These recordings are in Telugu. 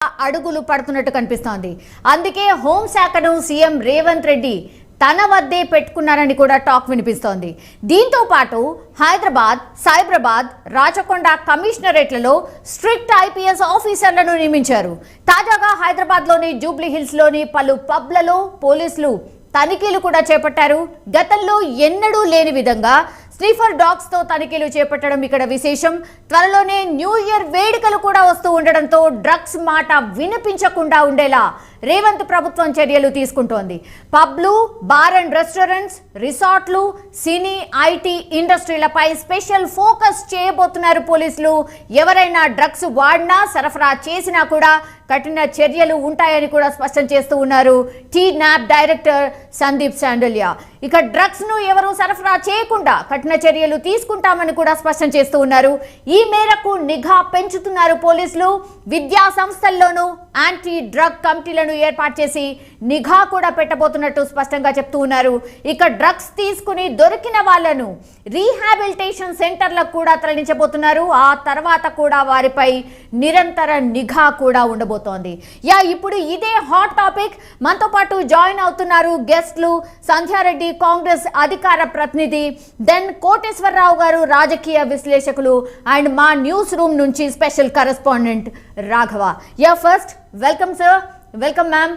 అడుగులు పడుతున్నట్టు కనిపిస్తోంది. అందుకే హోంశాఖను సీఎం రేవంత్ రెడ్డి తన వద్దే పెట్టుకున్నారని కూడా టాక్ వినిపిస్తోంది. దీంతో పాటు హైదరాబాద్, సైబరాబాద్, రాచకొండ కమిషనరేట్లలో స్ట్రిక్ట్ ఐపీఎస్ ఆఫీసర్లను నియమించారు. తాజాగా హైదరాబాద్లోని జూబ్లీ హిల్స్లోని పలు పబ్లలో పోలీసులు తనిఖీలు కూడా చేపట్టారు. గతంలో ఎన్నడూ లేని విధంగా స్నిఫర్ డాగ్స్ తో తనిఖీలు చేపట్టడం ఇక్కడ విశేషం. త్వరలోనే న్యూ ఇయర్ వేడుకలు కూడా వస్తూ ఉండడంతో డ్రగ్స్ మాట వినిపించకుండా ఉండేలా రేవంత్ ప్రభుత్వం చర్యలు తీసుకుంటోంది. పబ్లు, బార్ అండ్ రెస్టారెంట్స్, రిసార్ట్లు, సినీ, ఐటీ ఇండస్ట్రీలపై స్పెషల్ ఫోకస్ చేయబోతున్నారు పోలీసులు. ఎవరైనా డ్రగ్స్ వాడినా, సరఫరా చేసినా కూడా కఠిన చర్యలు ఉంటాయని కూడా స్పష్టం చేస్తూ ఉన్నారు టీ న్యాప్ డైరెక్టర్ సందీప్ శాండల్యా. ఇక డ్రగ్స్ ను ఎవరు సరఫరా చేయకుండా కఠిన చర్యలు తీసుకుంటామని కూడా స్పష్టం చేస్తూ ఉన్నారు. ఈ మేరకు నిఘా పెంచుతున్నారు పోలీసులు. విద్యా సంస్థల్లోనూ యాంటీ డ్రగ్ కమిటీలను ఏర్పాటు చేసి నిఘా కూడా పెట్టబోతున్నట్టు స్పష్టంగా చెప్తూ ఉన్నారు. ఇక డ్రగ్స్ తీసుకుని దొరికిన వాళ్లను రీహాబిలిటేషన్ సెంటర్లకు కూడా తరలించబోతున్నారు. ఆ తర్వాత కూడా వారిపై నిరంతర నిఘా కూడా ఉండబోతోంది. ఇప్పుడు ఇదే హాట్ టాపిక్. మనతో పాటు జాయిన్ అవుతున్నారు గెస్ట్లు సంధ్యారెడ్డి, కాంగ్రెస్ అధికార ప్రతినిధి, దెన్ కోటేశ్వరరావు గారు, రాజకీయ విశ్లేషకులు, అండ్ మా న్యూస్ రూమ్ నుంచి special correspondent Raghava. First welcome sir. Welcome ma'am.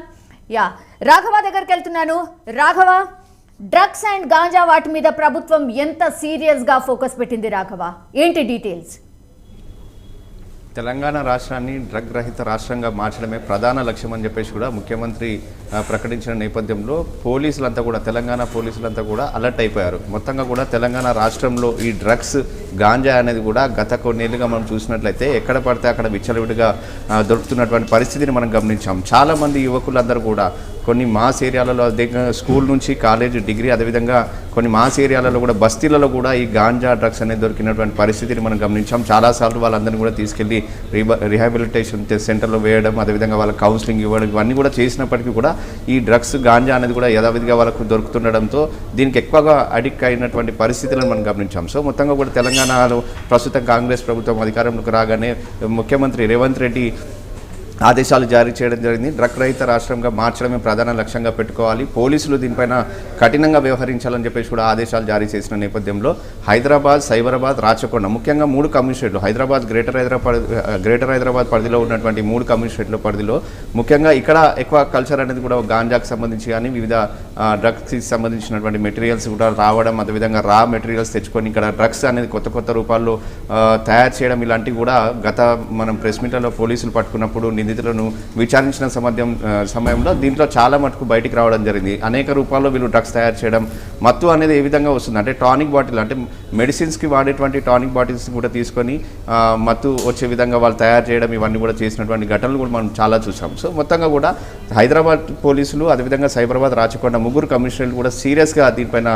Raghava దగ్గరికి వెళ్తున్నాను. రాఘవ, డ్రగ్స్ అండ్ గాంజా వాటి మీద ప్రభుత్వం ఎంత సీరియస్ గా ఫోకస్ పెట్టింది రాఘవ? ఏంటి డీటెయిల్స్? తెలంగాణ రాష్ట్రాన్ని డ్రగ్ రహిత రాష్ట్రంగా మార్చడమే ప్రధాన లక్ష్యం అని చెప్పేసి కూడా ముఖ్యమంత్రి ప్రకటించిన నేపథ్యంలో పోలీసులంతా కూడా, తెలంగాణ పోలీసులంతా కూడా అలర్ట్ అయిపోయారు. మొత్తంగా కూడా తెలంగాణ రాష్ట్రంలో ఈ డ్రగ్స్, గాంజా అనేది కూడా గత కొన్నేళ్ళుగా మనం చూసినట్లయితే ఎక్కడ పడితే అక్కడ విచ్చలవిడిగా దొరుకుతున్నటువంటి పరిస్థితిని మనం గమనించాం. చాలామంది యువకులందరూ కూడా కొన్ని మాస్ ఏరియాలలో, స్కూల్ నుంచి కాలేజ్, డిగ్రీ, అదేవిధంగా కొన్ని మాస్ ఏరియాలలో కూడా, బస్తీలలో కూడా ఈ గాంజా డ్రగ్స్ అనేది దొరికినటువంటి పరిస్థితిని మనం గమనించాం. చాలాసార్లు వాళ్ళందరినీ కూడా తీసుకెళ్ళి రీహాబిలిటేషన్ సెంటర్లో వేయడం, అదేవిధంగా వాళ్ళకి కౌన్సిలింగ్ ఇవ్వడం, ఇవన్నీ కూడా చేసినప్పటికీ కూడా ఈ డ్రగ్స్, గాంజా అనేది కూడా యథావిధిగా వాళ్ళకు దొరుకుతుండడంతో దీనికి ఎక్కువగా అడిక్ట్ అయినటువంటి పరిస్థితులను మనం గమనించాం. సో మొత్తంగా కూడా తెలంగాణలో ప్రస్తుతం కాంగ్రెస్ ప్రభుత్వం అధికారంలోకి రాగానే ముఖ్యమంత్రి రేవంత్ రెడ్డి ఆదేశాలు జారీ చేయడం జరిగింది. డ్రగ్ రహిత రాష్ట్రంగా మార్చడమే ప్రధాన లక్ష్యంగా పెట్టుకోవాలి, పోలీసులు దీనిపైన కఠినంగా వ్యవహరించాలని చెప్పేసి కూడా ఆదేశాలు జారీ చేసిన నేపథ్యంలో హైదరాబాద్, సైబరాబాద్, రాచకొండ, ముఖ్యంగా 3 కమిషనరేట్లు, హైదరాబాద్, గ్రేటర్ హైదరాబాద్ పరిధిలో ఉన్నటువంటి 3 కమిషనరేట్ల పరిధిలో ముఖ్యంగా ఇక్కడ ఎక్కువ కల్చర్ అనేది కూడా గాంజాకు సంబంధించి కానీ వివిధ డ్రగ్స్కి సంబంధించినటువంటి మెటీరియల్స్ కూడా రావడం, అదేవిధంగా రా మెటీరియల్స్ తెచ్చుకొని ఇక్కడ డ్రగ్స్ అనేది కొత్త రూపాల్లో తయారు చేయడం, ఇలాంటివి కూడా గత మనం ప్రెస్ మీట్లలో పోలీసులు పట్టుకున్నప్పుడు నిందితులను విచారించిన సమయంలో దీంట్లో చాలా మటుకు బయటికి రావడం జరిగింది. అనేక రూపాల్లో వీళ్ళు డ్రగ్స్ తయారు చేయడం, మత్తు అనేది ఏ విధంగా వస్తుంది అంటే టానిక్ బాటిల్, అంటే మెడిసిన్స్కి వాడేటువంటి టానిక్ బాటిల్స్ కూడా తీసుకొని మత్తు వచ్చే విధంగా వాళ్ళు తయారు చేయడం, ఇవన్నీ కూడా చేసినటువంటి ఘటనలు కూడా మనం చాలా చూసాం. సో మొత్తంగా కూడా హైదరాబాద్ పోలీసులు, అదేవిధంగా సైబరాబాద్, రాచకొండ 3 కమిషనర్లు కూడా సీరియస్గా దీనిపైన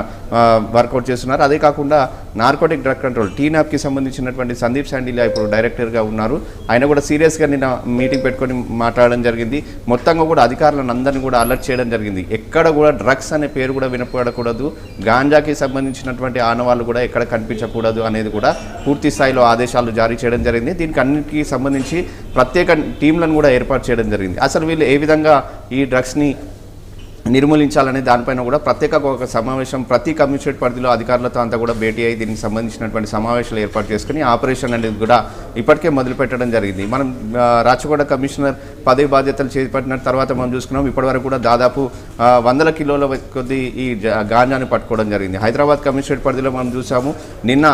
వర్కౌట్ చేస్తున్నారు. అదే కాకుండా నార్కోటిక్ డ్రగ్ కంట్రోల్ టీ న్యాప్కి సంబంధించినటువంటి సందీప్ శాండిలియా ఇప్పుడు డైరెక్టర్గా ఉన్నారు. ఆయన కూడా సీరియస్గా నిన్న మీటింగ్ పెట్టుకొని మాట్లాడడం జరిగింది. మొత్తంగా కూడా అధికారులను అందరినీ కూడా అలర్ట్ చేయడం జరిగింది. ఎక్కడ కూడా డ్రగ్స్ అనే పేరు కూడా వినపడకూడదు, గాంజాకి సంబంధించినటువంటి ఆనవాళ్ళు కూడా ఎక్కడ కనిపించకూడదు అనేది కూడా పూర్తి స్థాయిలో ఆదేశాలు జారీ చేయడం జరిగింది. దీనికి అన్నిటికీ సంబంధించి ప్రత్యేక టీంలను కూడా ఏర్పాటు చేయడం జరిగింది. అసలు వీళ్ళు ఏ విధంగా ఈ డ్రగ్స్ని నిర్మూలించాలనే దానిపైన కూడా ప్రత్యేక ఒక సమావేశం ప్రతి కమిషనరేట్ పరిధిలో అధికారులతో అంతా కూడా భేటీ అయ్యి దీనికి సంబంధించినటువంటి సమావేశాలు ఏర్పాటు చేసుకుని ఆపరేషన్ అనేది కూడా ఇప్పటికే మొదలుపెట్టడం జరిగింది. మనం రాచకొండ కమిషనర్ పదవి బాధ్యతలు చేపట్టిన తర్వాత మనం చూసుకున్నాం, ఇప్పటివరకు కూడా దాదాపు 100 కిలోల కొద్ది ఈ గాంజాని పట్టుకోవడం జరిగింది. హైదరాబాద్ కమిషనరేట్ పరిధిలో మనం చూసాము, నిన్న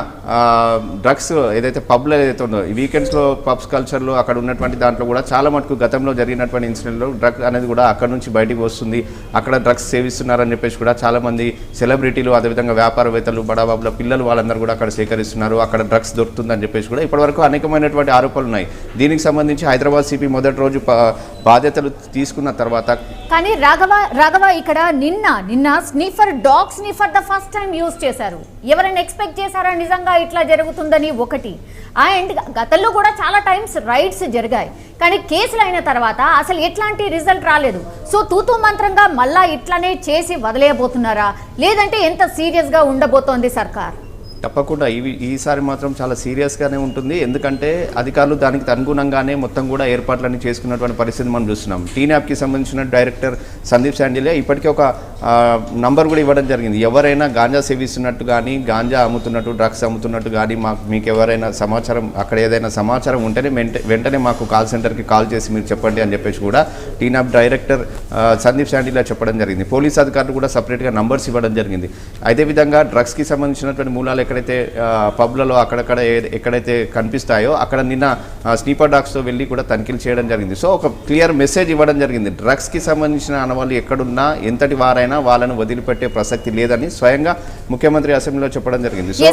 డ్రగ్స్ ఏదైతే పబ్లో ఏదైతే ఉందో ఈ వీకెండ్స్లో పబ్స్ కల్చర్లో అక్కడ ఉన్నటువంటి దాంట్లో కూడా చాలా మటుకు గతంలో జరిగినటువంటి ఇన్సిడెంట్లో డ్రగ్ అనేది కూడా అక్కడ నుంచి బయటికి వస్తుంది, అక్కడ డ్రగ్స్ సేవిస్తున్నారని చెప్పేసి కూడా చాలామంది సెలబ్రిటీలు, అదేవిధంగా వ్యాపారవేత్తలు, బడాబాబుల పిల్లలు వాళ్ళందరూ కూడా అక్కడ సేకరిస్తున్నారు, అక్కడ డ్రగ్స్ దొరుకుతుందని చెప్పేసి కూడా ఇప్పటివరకు అనేకమైనటువంటి ఆరోపణలు ఉన్నాయి. దీనికి సంబంధించి హైదరాబాద్ సిపి మొదటి రోజు బాధ్యతలు తీసుకున్న తర్వాత కానీ రాఘవ ఇక్కడ నిన్న స్నిఫర్ డాగ్స్ ని for the first time use చేశారు. ఎవరైనా ఎక్స్పెక్ట్ చేశారా నిజంగా ఇట్లా జరుగుతుందని? ఒకటి, అండ్ గతంలో కూడా చాలా టైమ్స్ రైడ్స్ జరిగాయి, కానీ కేసులు అయిన తర్వాత అసలు ఎట్లాంటి రిజల్ట్ రాలేదు. సో తూతూ మంత్రంగా మళ్ళా ఇట్లానే చేసి వదిలేయబోతున్నారా, లేదంటే ఎంత సీరియస్ గా ఉండబోతోంది సర్కార్? తప్పకుండా ఈసారి మాత్రం చాలా సీరియస్గానే ఉంటుంది. ఎందుకంటే అధికారులు దానికి అనుగుణంగానే మొత్తం కూడా ఏర్పాట్లన్నీ చేసుకున్నటువంటి పరిస్థితి మనం చూస్తున్నాం. టీనాప్కి సంబంధించిన డైరెక్టర్ సందీప్ శాండిలే ఇప్పటికే ఒక నంబర్ కూడా ఇవ్వడం జరిగింది. ఎవరైనా గాంజా సేవిస్తున్నట్టు కానీ గాంజా అమ్ముతున్నట్టు డ్రగ్స్ అమ్ముతున్నట్టు కానీ మీకు ఎవరైనా సమాచారం అక్కడ ఏదైనా సమాచారం ఉంటేనే వెంటనే మాకు కాల్ సెంటర్కి కాల్ చేసి మీరు చెప్పండి అని చెప్పేసి కూడా టీనాప్ డైరెక్టర్ సందీప్ శాండిలే చెప్పడం జరిగింది. పోలీస్ అధికారులు కూడా సపరేట్గా నంబర్స్ ఇవ్వడం జరిగింది. అదేవిధంగా డ్రగ్స్కి సంబంధించినటువంటి మూలాలు ఎక్కడైతే పబ్లలో అక్కడక్కడ ఎక్కడైతే కనిపిస్తాయో అక్కడ నిన్న స్నీపర్ డాగ్స్తో వెళ్ళి కూడా తనిఖీలు చేయడం జరిగింది. సో ఒక క్లియర్ మెసేజ్ ఇవ్వడం జరిగింది. డ్రగ్స్కి సంబంధించిన ఆనవాళ్ళు ఎక్కడున్నా ఎంతటి వారైనా వాళ్ళను వదిలిపెట్టే ప్రసక్తి లేదని స్వయంగా ముఖ్యమంత్రి అసెంబ్లీలో చెప్పడం జరిగింది. సో